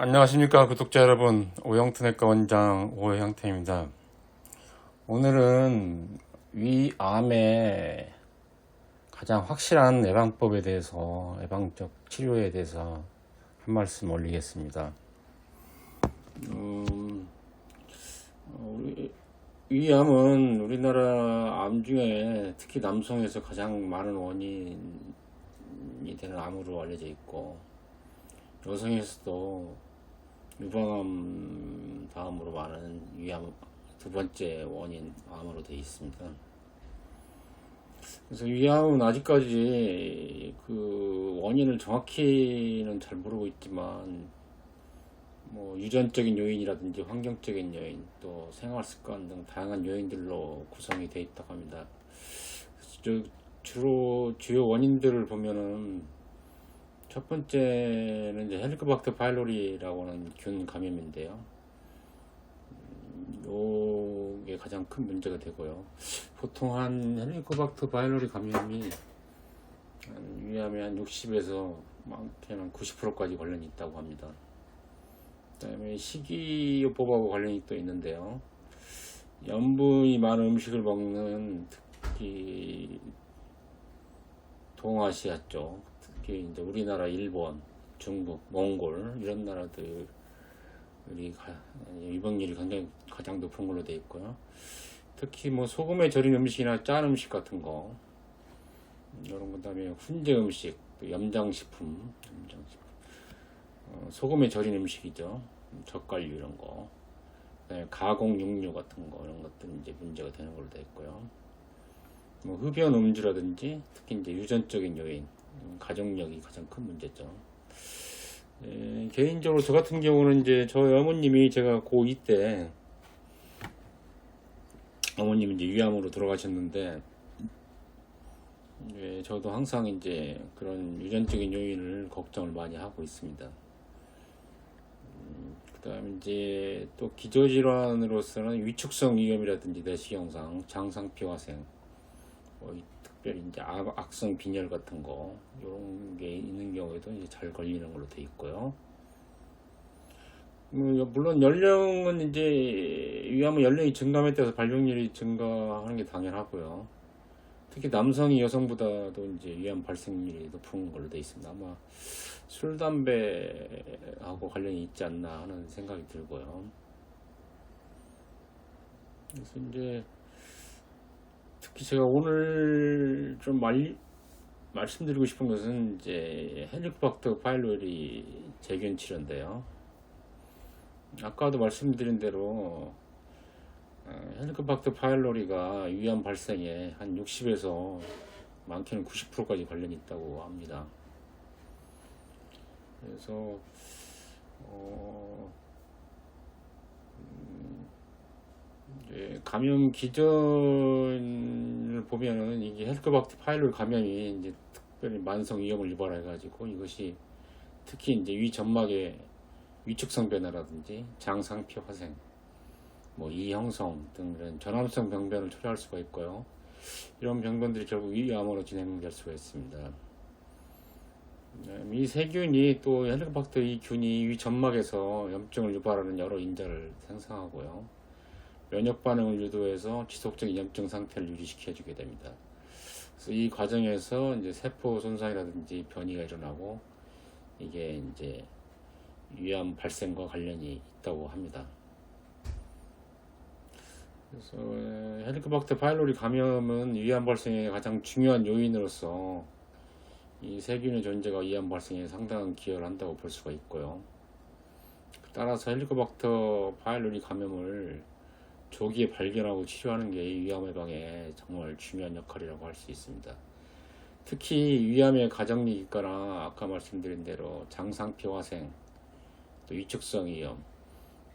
안녕하십니까 구독자 여러분, 오형트내과 원장 오형태입니다. 오늘은 위암의 가장 확실한 예방법에 대해서, 예방적 치료에 대해서 한 말씀 올리겠습니다. 위암은 우리나라 암 중에 특히 남성에서 가장 많은 원인이 되는 암으로 알려져 있고, 여성에서도 유방암 다음으로 많은 위암 두 번째 원인 암으로 되어 있습니다. 그래서 위암은 아직까지 그 원인을 정확히는 잘 모르고 있지만, 뭐 유전적인 요인이라든지 환경적인 요인, 또 생활 습관 등 다양한 요인들로 구성이 되어 있다고 합니다. 주로 주요 원인들을 보면은 첫 번째는 이제 헬리코박터 파일로리라고 하는 균 감염인데요. 요게 가장 큰 문제가 되고요. 보통 한 헬리코박터 파일로리 감염이 위암에 한 60에서 많게는 90%까지 관련이 있다고 합니다. 그 다음에 식이요법하고 관련이 또 있는데요. 염분이 많은 음식을 먹는 특히 동아시아 쪽, 특히 이제 우리나라, 일본, 중국, 몽골 이런 나라들이 유병률이 굉장히 가장 높은 걸로 되어 있고요. 특히 뭐 소금에 절인 음식이나 짠 음식 같은 거, 이런 그다음에 훈제 음식, 또 염장식품, 소금에 절인 음식이죠. 젓갈류 이런 거, 그다음에 가공 육류 같은 거, 이런 것들이 이제 문제가 되는 걸로 되어 있고요. 뭐 흡연 음주라든지 특히 이제 유전적인 요인, 가족력이 가장 큰 문제죠. 개인적으로 저 같은 경우는 이제 저희 어머님이, 제가 고2 때 어머님이 이제 위암으로 돌아가셨는데, 저도 항상 이제 그런 유전적인 요인을 걱정을 많이 하고 있습니다. 그 다음에 이제 또 기저질환으로서는 위축성 위염이라든지 내시경상, 장상피화생, 특별히 이제 악성 빈혈 같은 거, 이런 게 있는 경우에도 이제 잘 걸리는 걸로 돼 있고요. 물론 연령은 이제 위암은 연령이 증가에 따라서 발병률이 증가하는 게 당연하고요. 특히 남성이 여성보다도 이제 위암 발생률이 높은 걸로 돼 있습니다. 아마 술, 담배하고 관련이 있지 않나 하는 생각이 들고요. 그래서 이제 특히 제가 오늘 좀 말씀드리고 싶은 것은 이제 헬리코박터 파일로리 재균 치료인데요. 아까도 말씀드린 대로 헬리코박터 파일로리가 위암 발생에 한 60에서 많게는 90%까지 관련이 있다고 합니다. 그래서 감염 기전을 보면은 이게 헬리코박터 파일로리 감염이 이제 특별히 만성 위염을 유발해가지고, 이것이 특히 이제 위 점막의 위축성 변화라든지 장상피 화생, 뭐 이형성 등 이런 전암성 병변을 초래할 수가 있고요. 이런 병변들이 결국 위암으로 진행될 수가 있습니다. 이 세균이, 또 헬리코박터 이 균이 위 점막에서 염증을 유발하는 여러 인자를 생성하고요. 면역 반응을 유도해서 지속적인 염증 상태를 유지시켜주게 됩니다. 그래서 이 과정에서 이제 세포 손상이라든지 변이가 일어나고, 이게 이제 위암 발생과 관련이 있다고 합니다. 그래서 헬리코박터 파일로리 감염은 위암 발생의 가장 중요한 요인으로서 이 세균의 존재가 위암 발생에 상당한 기여를 한다고 볼 수가 있고요. 따라서 헬리코박터 파일로리 감염을 조기에 발견하고 치료하는 게 위암 예방에 정말 중요한 역할이라고 할 수 있습니다. 특히 위암의 가정리기과나 아까 말씀드린 대로 장상피 화생, 또 위축성 위염,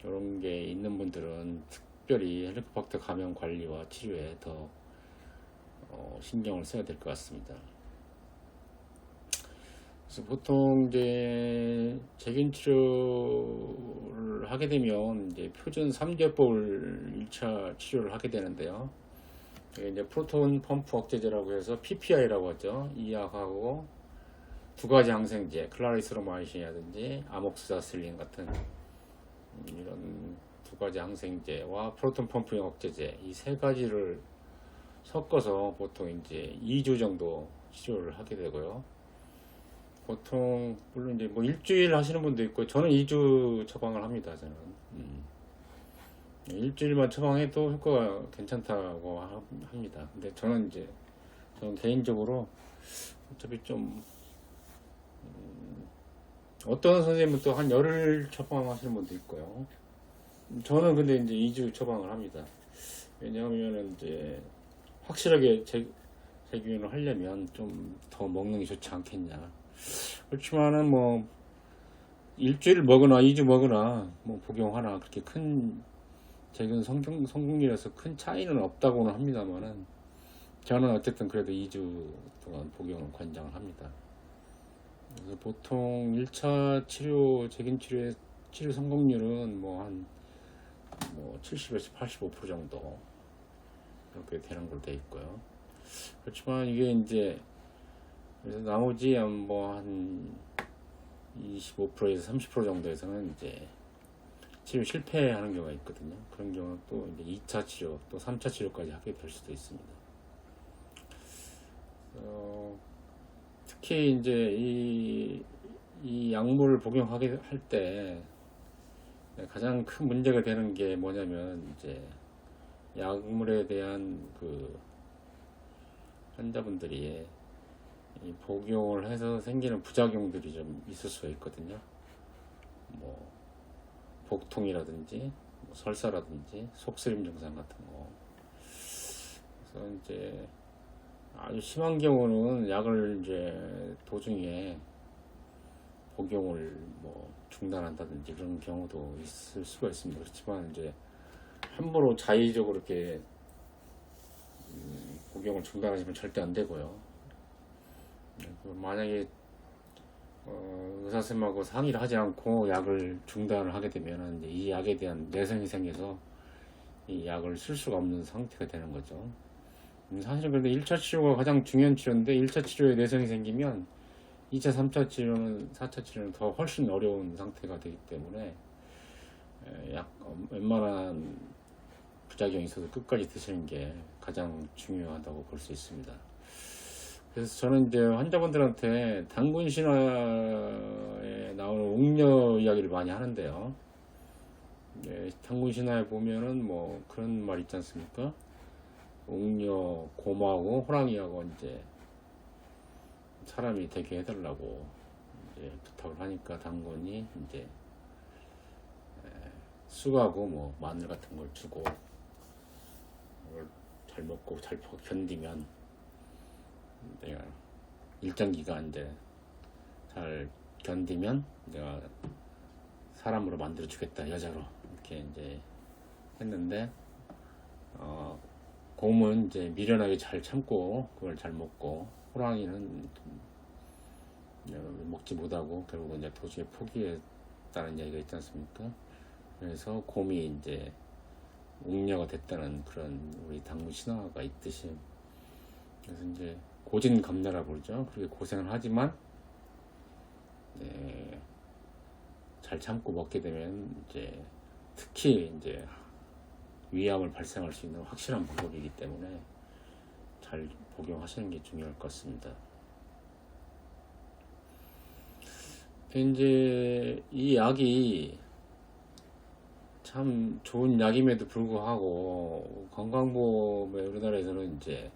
이런 게 있는 분들은 특별히 헬리코박터 감염 관리와 치료에 더 신경을 써야 될 것 같습니다. 그래서 보통 이제 재균 치료를 하게 되면 이제 표준 3제법을 1차 치료를 하게 되는데요. 이제 프로톤 펌프 억제제라고 해서 PPI라고 하죠. 이 약하고 두 가지 항생제, 클라리스로마이신이라든지 아목스자실린 같은 이런 두 가지 항생제와 프로톤 펌프형 억제제 이 세 가지를 섞어서 보통 이제 2주 정도 치료를 하게 되고요. 보통 물론 이제 뭐 일주일 하시는 분도 있고 저는 2주 처방을 합니다. 저는 일주일만 처방해도 효과가 괜찮다고 합니다. 근데 저는 개인적으로 어차피 좀 어떤 선생님은 또 한 열흘 처방하시는 분도 있고요. 저는 근데 이제 2주 처방을 합니다. 왜냐하면 이제 확실하게 재균을 하려면 좀 더 먹는 게 좋지 않겠냐. 그렇지만은 뭐 일주일 먹으나 2주 먹으나 뭐 복용하나 그렇게 큰 재균 성공률에서 큰 차이는 없다고는 합니다만은 저는 어쨌든 그래도 2주 동안 복용을 권장을 합니다. 그래서 보통 1차 재균 치료의 치료 성공률은 뭐 한 70에서 85% 정도 그렇게 되는 걸로 되어 있고요. 그렇지만 이게 이제 그래서 나머지 뭐 한 25%에서 30% 정도에서는 이제 치료 실패하는 경우가 있거든요. 그런 경우는 또 이제 2차 치료 또 3차 치료까지 하게 될 수도 있습니다. 특히 이제 이 약물을 복용하게 할 때 가장 큰 문제가 되는 게 뭐냐면 이제 약물에 대한 그 환자분들이 이 복용을 해서 생기는 부작용들이 좀 있을 수가 있거든요. 뭐 복통이라든지 뭐 설사라든지 속쓰림 증상 같은 거. 그래서 이제 아주 심한 경우는 약을 이제 도중에 복용을 뭐 중단한다든지 그런 경우도 있을 수가 있습니다. 그렇지만 이제 함부로 자의적으로 이렇게 복용을 중단하시면 절대 안 되고요. 만약에 의사 선생님하고 상의를 하지 않고 약을 중단을 하게 되면 이제 이 약에 대한 내성이 생겨서 이 약을 쓸 수가 없는 상태가 되는 거죠. 사실은 근데 1차 치료가 가장 중요한 치료인데 1차 치료에 내성이 생기면 2차, 3차 치료는 4차 치료는 더 훨씬 어려운 상태가 되기 때문에 웬만한 부작용이 있어서 끝까지 드시는 게 가장 중요하다고 볼 수 있습니다. 그래서 저는 이제 환자분들한테 당군 신화에 나오는 옥녀 이야기를 많이 하는데요. 당군 신화에 보면은 뭐 그런 말 있지 않습니까? 옥녀, 곰하고 호랑이하고 이제 사람이 되게 해달라고 이제 부탁을 하니까 당군이 이제 쑥하고 뭐 마늘 같은 걸 주고 그걸 잘 먹고 잘 견디면 내가 일정 기간 이제 잘 견디면 내가 사람으로 만들어 주겠다, 여자로 이렇게 이제 했는데 곰은 이제 미련하게 잘 참고 그걸 잘 먹고 호랑이는 먹지 못하고 결국 이제 도중에 포기했다는 이야기가 있지 않습니까? 그래서 곰이 이제 옥녀가 됐다는 그런 우리 당군 신화가 있듯이 그래서 이제 고진감래라 부르죠. 그렇게 고생을 하지만 잘 참고 먹게 되면 이제 특히 이제 위암을 발생할 수 있는 확실한 방법이기 때문에 잘 복용하시는 게 중요할 것 같습니다. 이제 이 약이 참 좋은 약임에도 불구하고 건강보험에 우리나라에서는 이제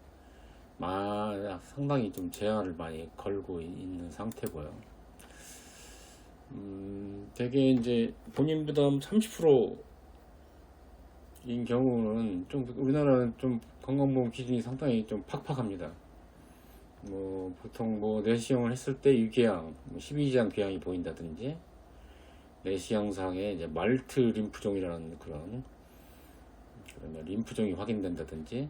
상당히 좀 제한을 많이 걸고 있는 상태고요. 되게 이제 본인 부담 30%인 경우는 좀 우리나라는 좀 건강보험 기준이 상당히 좀 팍팍합니다. 뭐 보통 뭐 내시경을 했을 때 유궤양, 12지장 궤양이 보인다든지 내시경상에 이제 말트 림프종이라는 그런 림프종이 확인된다든지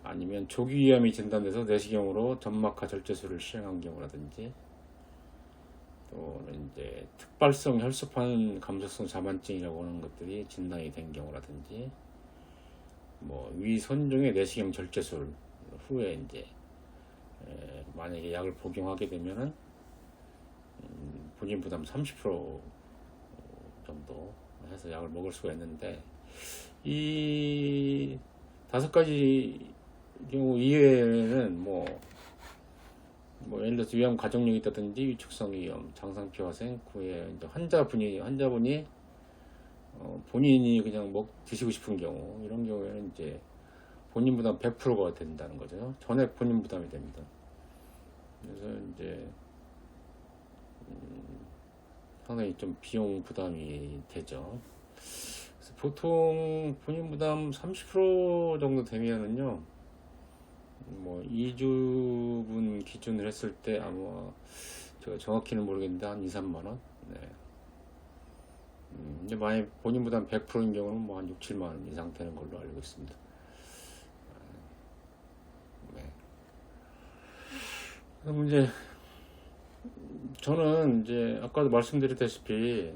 아니면 조기위암이 진단돼서 내시경으로 점막하 절제술을 시행한 경우라든지 또는 이제 특발성 혈소판 감소성 자만증이라고 하는 것들이 진단이 된 경우라든지 뭐 위선종의 내시경 절제술 후에 이제 만약에 약을 복용하게 되면은 본인 부담 30% 정도 해서 약을 먹을 수가 있는데, 이 5가지 경우 이외에는 예를 들어서 위암 가족력이 있다든지 위축성 위염, 장상피화생, 후에 이제 환자분이 본인이 그냥 드시고 싶은 경우, 이런 경우에는 이제 본인 부담 100%가 된다는 거죠. 전액 본인 부담이 됩니다. 그래서 이제 상당히 좀 비용 부담이 되죠. 그래서 보통 본인 부담 30% 정도 되면은요, 2주분 기준으로 했을 때 아마 제가 정확히는 모르겠는데 한 2, 3만 원. 네. 이제 만약 본인 부담 100%인 경우는 한 6, 7만 원 이상 되는 걸로 알고 있습니다. 네. 그럼 이제 저는 이제 아까도 말씀드렸다시피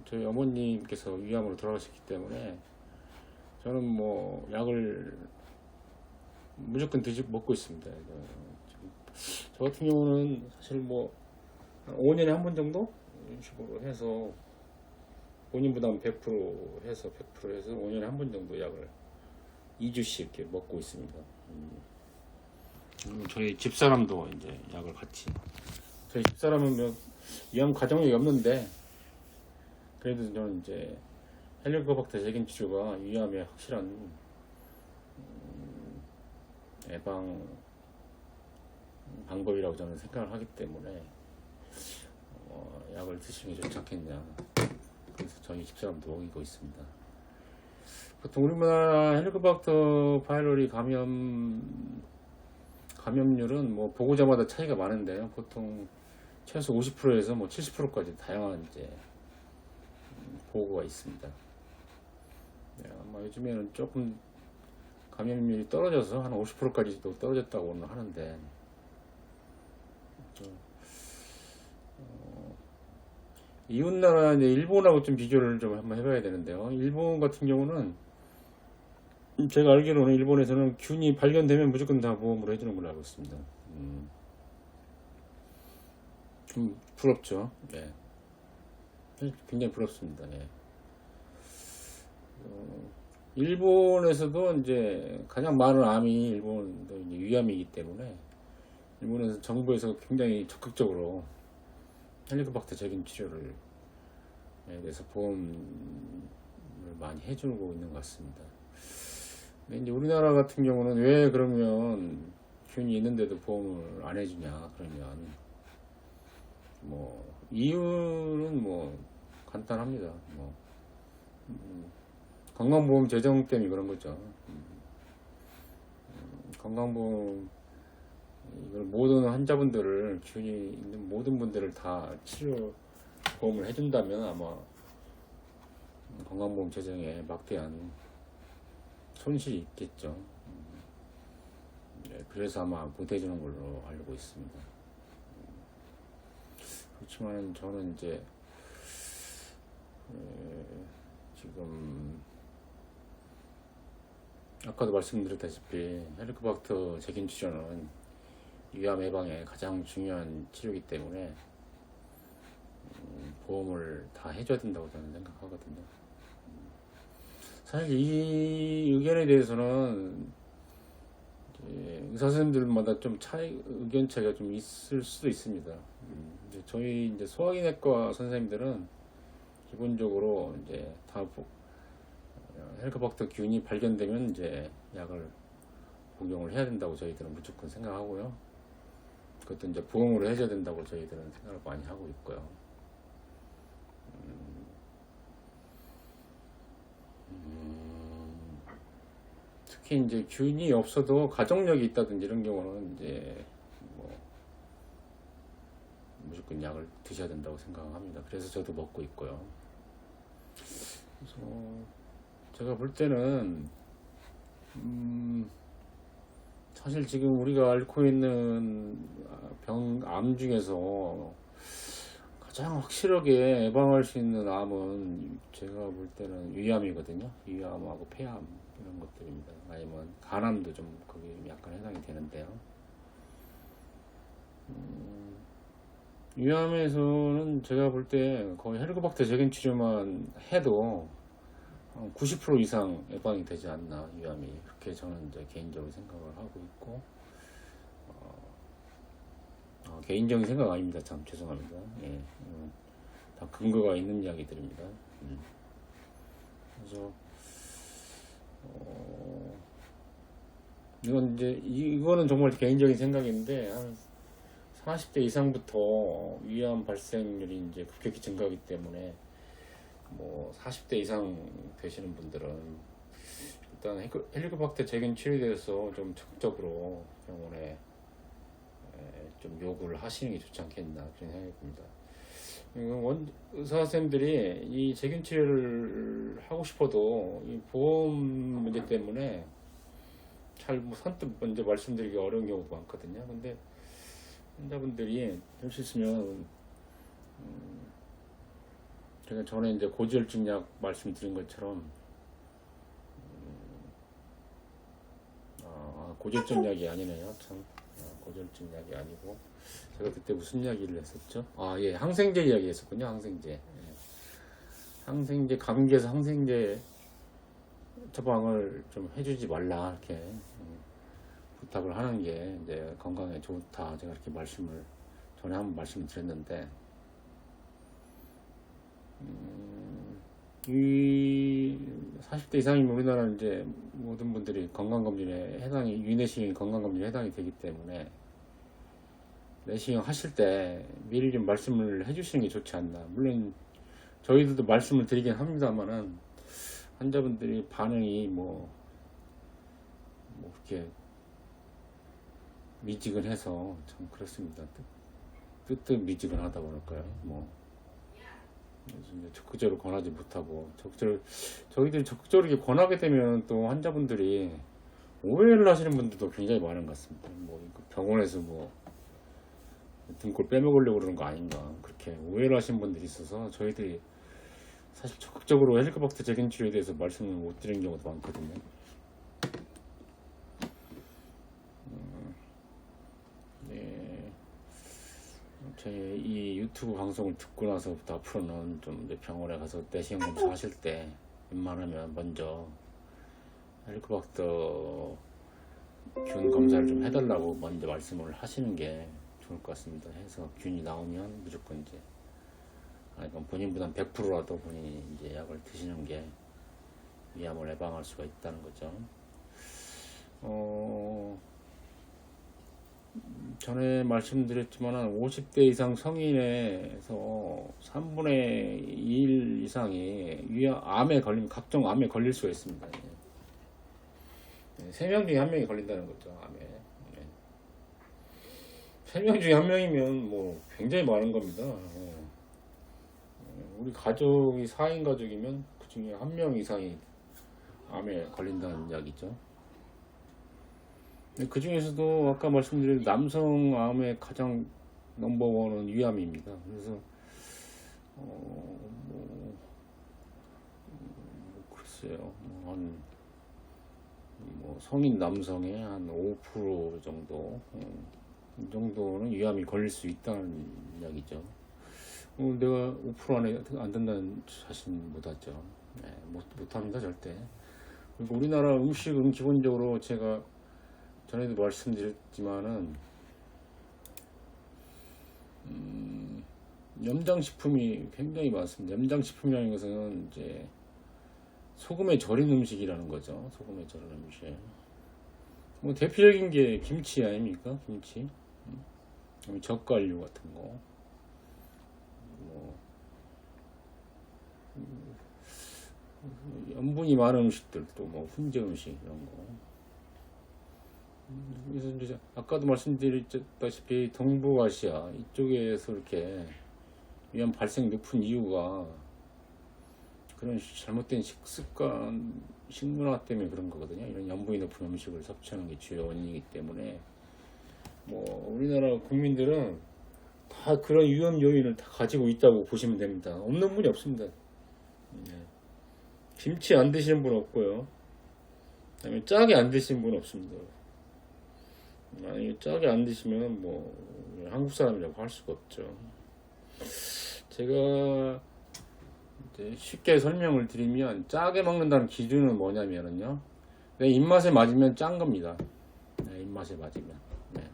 저희 어머님께서 위암으로 돌아가셨기 때문에 저는 약을 무조건 먹고 있습니다. 저 같은 경우는 사실 한 5년에 한 번 정도 이런 식으로 해서 본인 부담 100% 해서 5년에 한 번 정도 약을 2주씩 이렇게 먹고 있습니다. 저희 집사람도 이제 약을 같이, 저희 집사람은 위암 가족력이 없는데 그래도 저는 이제 헬리코박터 제균 치료가 위암에 확실한 예방 방법이라고 저는 생각을 하기 때문에 약을 드시는 게 좋지 않겠냐. 그래서 저희 집사람도 먹이고 있습니다. 보통 우리나라 헬리코박터 바이러리 감염률은 보고자마다 차이가 많은데요. 보통 최소 50%에서 70%까지 다양한 이제 보고가 있습니다. 네, 아마 요즘에는 조금 감염률이 떨어져서 한 50%까지도 떨어졌다고는 하는데, 이웃나라 이제 일본하고 좀 비교를 좀 한번 해봐야 되는데요. 일본 같은 경우는 제가 알기로는 일본에서는 균이 발견되면 무조건 다 보험으로 해주는 걸로 알고 있습니다. 좀 부럽죠. 네. 굉장히 부럽습니다. 네. 일본에서도 이제 가장 많은 암이 일본도 이제 위암이기 때문에 일본에서 정부에서 굉장히 적극적으로 헬리코박터 제균 치료를 대해서 보험을 많이 해주고 있는 것 같습니다. 근데 이제 우리나라 같은 경우는 왜 그러면 균이 있는데도 보험을 안 해주냐 그러면 이유는 간단합니다. 건강보험 재정 때문에 그런 거죠. 건강보험 이걸 모든 환자분들을 균이 있는 모든 분들을 다 치료 보험을 해준다면 아마 건강보험 재정에 막대한 손실이 있겠죠. 네, 그래서 아마 못 해주는 걸로 알고 있습니다. 그렇지만 저는 이제 지금 아까도 말씀드렸다시피 헬리코박터 제균 치료는 위암 예방에 가장 중요한 치료이기 때문에 보험을 다 해줘야 된다고 저는 생각하거든요. 사실 이 의견에 대해서는 의사 선생님들마다 좀 의견 차이가 좀 있을 수도 있습니다. 저희 이제 소화기내과 선생님들은 기본적으로 이제 다 헬리코박터 균이 발견되면 이제 약을 복용을 해야 된다고 저희들은 무조건 생각하고요. 그것도 이제 보험으로 해줘야 된다고 저희들은 생각을 많이 하고 있고요. 특히 이제 균이 없어도 가족력이 있다든지 이런 경우는 이제 무조건 약을 드셔야 된다고 생각합니다. 그래서 저도 먹고 있고요. 그래서 제가 볼 때는 사실 지금 우리가 앓고 있는 암 중에서 가장 확실하게 예방할 수 있는 암은 제가 볼 때는 위암이거든요. 위암하고 폐암 이런 것들입니다. 아니면 간암도 좀 거기 약간 해당이 되는데요. 위암에서는 제가 볼 때 거의 헬리코박터 제균 치료만 해도 90% 이상 예방이 되지 않나, 위암이. 그렇게 저는 이제 개인적으로 생각을 하고 있고, 개인적인 생각 아닙니다. 참 죄송합니다. 예, 다 근거가 있는 이야기들입니다. 그래서 이거는 정말 개인적인 생각인데, 한 40대 이상부터 위암 발생률이 이제 급격히 증가하기 때문에, 뭐 40대 이상 되시는 분들은 일단 헬리코박터 제균 치료에 대해서 좀 적극적으로 병원에 좀 요구를 하시는 게 좋지 않겠나, 그런 생각이 듭니다. 의사 선생님들이 이 제균 치료를 하고 싶어도 이 보험 문제 때문에 잘 뭐 선뜻 먼저 말씀드리기 어려운 경우도 많거든요. 근데 환자분들이 할 수 있으면, 제가 전에 이제 고지혈증 약 말씀드린 것처럼, 고지혈증 약이 아니네요. 참, 고지혈증 약이 아니고, 제가 그때 무슨 이야기를 했었죠? 예, 항생제 이야기 했었군요. 항생제. 항생제, 감기에서 항생제 처방을 좀 해주지 말라, 이렇게 부탁을 하는 게 이제 건강에 좋다. 제가 이렇게 전에 한번 말씀을 드렸는데, 이 40대 이상이면 우리나라는 이제 모든 분들이 위내시경 건강검진에 해당이 되기 때문에, 내시경 하실 때 미리 좀 말씀을 해주시는 게 좋지 않나. 물론 저희들도 말씀을 드리긴 합니다만은, 환자분들이 반응이 그렇게 미지근해서 참 그렇습니다. 뜨뜻미지근하다 그럴까요? 적극적으로 권하지 못하고, 저희들이 적극적으로 이렇게 권하게 되면 또 환자분들이 오해를 하시는 분들도 굉장히 많은 것 같습니다. 병원에서 등골 빼먹으려고 그러는 거 아닌가, 그렇게 오해를 하시는 분들이 있어서 저희들이 사실 적극적으로 헬리코박터 제균 치료에 대해서 말씀을 못 드리는 경우도 많거든요. 제 이 유튜브 방송을 듣고 나서부터 앞으로는 좀 이제 병원에 가서 내시경 검사 하실 때 웬만하면 먼저 헬리코박터 균 검사를 좀 해달라고 먼저 말씀을 하시는 게 좋을 것 같습니다. 해서 균이 나오면 무조건 이제, 그럼 본인 부담 100%라도 본인이 이제 약을 드시는 게 위암을 예방할 수가 있다는 거죠. 전에 말씀드렸지만 50대 이상 성인에서 3분의 2 이상이 암에 걸리면, 각종 암에 걸릴 수가 있습니다. 3명 중에 1명이 걸린다는 거죠, 암에. 3명 중에 1명이면 굉장히 많은 겁니다. 우리 가족이 4인 가족이면 그 중에 1명 이상이 암에 걸린다는 이야기죠. 그 중에서도 아까 말씀드린 남성 암의 가장 넘버원은 위암입니다. 그래서 글쎄요, 성인 남성의 한 5% 정도, 이 정도는 위암이 걸릴 수 있다는 이야기죠. 내가 5% 안에 안 된다는 자신 못하죠. 못합니다, 절대. 그리고 우리나라 음식은 기본적으로 제가 전에도 말씀드렸지만은, 염장식품이 굉장히 많습니다. 염장식품이라는 것은 이제 소금에 절인 음식이라는 거죠. 소금에 절인 음식. 대표적인 게 김치 아닙니까? 김치. 젓갈류 같은 거. 염분이 많은 음식들도 훈제 음식 이런 거. 그래서 이제 아까도 말씀드렸다시피 동북아시아 이쪽에서 이렇게 위암 발생 높은 이유가 그런 잘못된 식습관, 식문화 때문에 그런 거거든요. 이런 염분이 높은 음식을 섭취하는 게 주요 원인이기 때문에, 우리나라 국민들은 다 그런 위험 요인을 다 가지고 있다고 보시면 됩니다. 없는 분이 없습니다. 김치 안 드시는 분 없고요. 그다음에 짜게 안 드시는 분 없습니다. 만약에 짜게 안 드시면 한국 사람이라고 할 수가 없죠. 제가 이제 쉽게 설명을 드리면 짜게 먹는다는 기준은 뭐냐면은요. 내 입맛에 맞으면 짠 겁니다. 내 입맛에 맞으면. 네.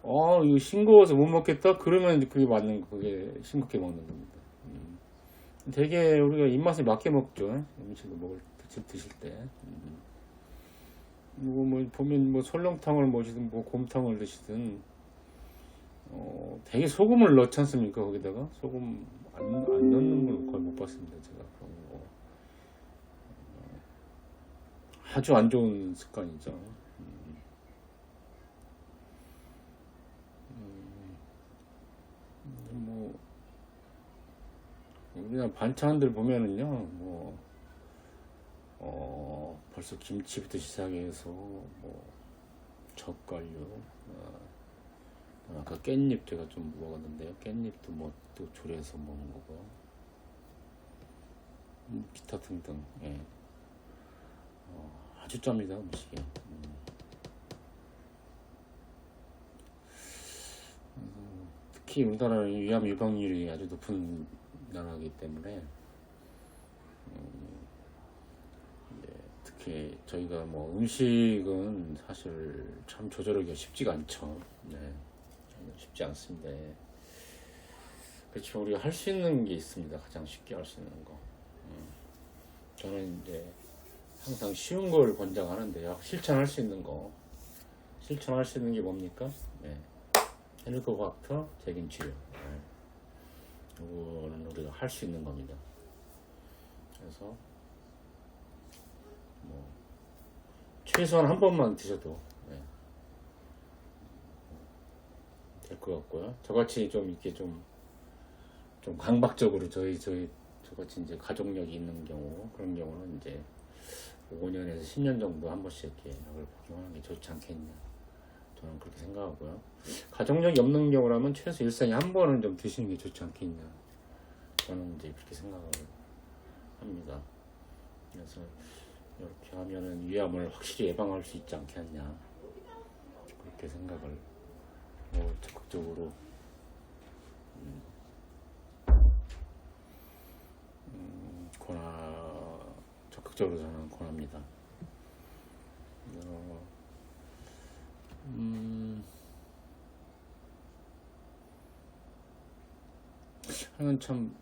이거 싱거워서 못 먹겠다? 그러면 그게 맞는, 그게 싱겁게 먹는 겁니다. 되게 우리가 입맛에 맞게 먹죠. 음식을 드실 때. 뭐 보면 뭐 설렁탕을 먹이든 뭐 곰탕을 드시든, 되게 소금을 넣지 않습니까? 거기다가 소금 안 넣는 걸 거의 못 봤습니다. 제가 그런 거. 아주 안 좋은 습관이죠. 뭐 우리나라 반찬들 보면은요, 뭐 벌써 김치부터 시작해서 뭐 젓갈류, 아까 깻잎 제가 좀 먹었는데요. 깻잎도 뭐 또 조려서 먹는 거고, 기타 등등. 예. 아주 짭니다 음식이. 특히 우리나라는 위암 유방률이 아주 높은 나라이기 때문에 특히 저희가 뭐 음식은 사실 참 조절하기가 쉽지가 않죠. 네. 쉽지 않습니다. 그렇죠. 우리가 할 수 있는 게 있습니다. 가장 쉽게 할 수 있는 거. 저는 이제 항상 쉬운 걸 권장하는데요. 실천할 수 있는 거. 실천할 수 있는 게 뭡니까? 네. 헬리코박터 제균 치료. 네. 이거는 우리가 할 수 있는 겁니다. 그래서 뭐 최소한 한 번만 드셔도 될 것 같고요. 저같이 좀 이렇게 좀 강박적으로 저같이 이제 가족력이 있는 경우, 그런 경우는 이제 5년에서 10년 정도 한 번씩 이렇게 약을 복용하는 게 좋지 않겠냐. 저는 그렇게 생각하고요. 가족력이 없는 경우라면 최소 일생에 한 번은 좀 드시는 게 좋지 않겠냐. 저는 이제 그렇게 생각을 합니다. 그래서 이렇게 하면은 위암을 확실히 예방할 수 있지 않겠냐. 그렇게 생각을 적극적으로 적극적으로 저는 권합니다. 하여간 참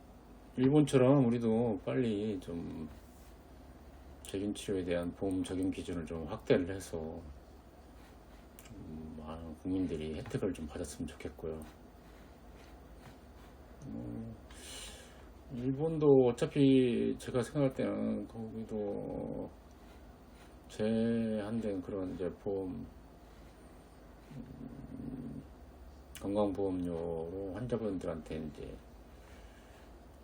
일본처럼 우리도 빨리 좀 제균 치료에 대한 보험 적용 기준을 좀 확대를 해서 좀 많은 국민들이 혜택을 좀 받았으면 좋겠고요. 일본도 어차피 제가 생각할 때는 거기도 제한된 그런 이제 보험, 건강보험료로 환자분들한테 이제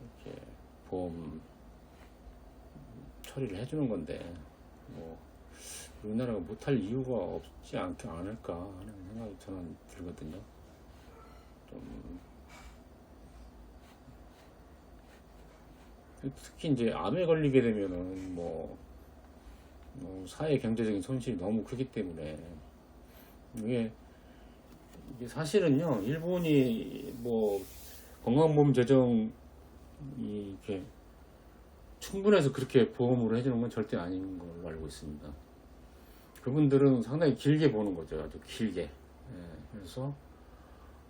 이렇게 보험 처리를 해주는 건데, 뭐 우리나라가 못할 이유가 없지 않을까 하는 생각이 저는 들거든요. 좀 특히 이제 암에 걸리게 되면은 뭐 사회 경제적인 손실이 너무 크기 때문에 이게 사실은요, 일본이 뭐 건강보험 재정이 이렇게 충분해서 그렇게 보험으로 해주는 건 절대 아닌 걸로 알고 있습니다. 그분들은 상당히 길게 보는 거죠. 아주 길게. 그래서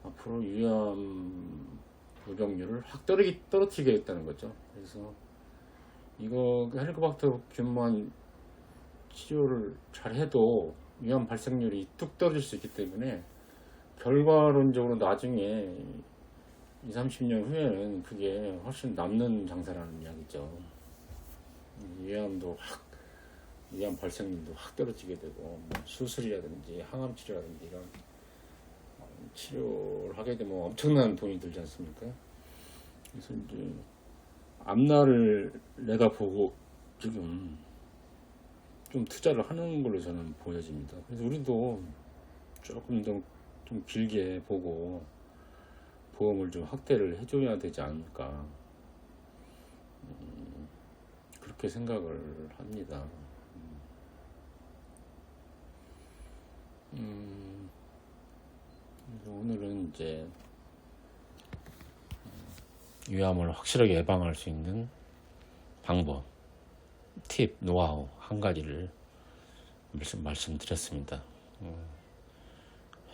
앞으로 위암 부병률을 확 떨어뜨리겠다는 거죠. 그래서 이거 헬리코박터 균만 치료를 잘 해도 위암 발생률이 뚝 떨어질 수 있기 때문에 결과론적으로 나중에 20, 30년 후에는 그게 훨씬 남는 장사라는 이야기죠. 위암 발생률도 확 떨어지게 되고, 뭐 수술이라든지 항암 치료라든지 이런 치료를 하게 되면 엄청난 돈이 들지 않습니까? 그래서 이제 앞날을 내가 보고 지금 좀 투자를 하는 걸로 저는 보여집니다. 그래서 우리도 조금 더 좀 길게 보고 보험을 좀 확대를 해줘야 되지 않을까, 그렇게 생각을 합니다. 그래서 오늘은 이제 위암을 확실하게 예방할 수 있는 방법, 팁, 노하우 한 가지를 말씀드렸습니다.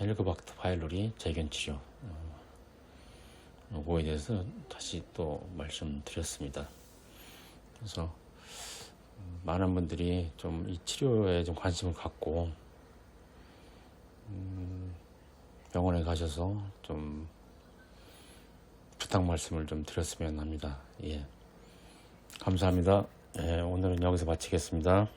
헬리코박터 파일로리 재견치료 요거에 대해서 다시 또 말씀드렸습니다. 그래서 많은 분들이 좀 이 치료에 좀 관심을 갖고 병원에 가셔서 좀 부탁 말씀을 좀 드렸으면 합니다. 예, 감사합니다. 예, 오늘은 여기서 마치겠습니다.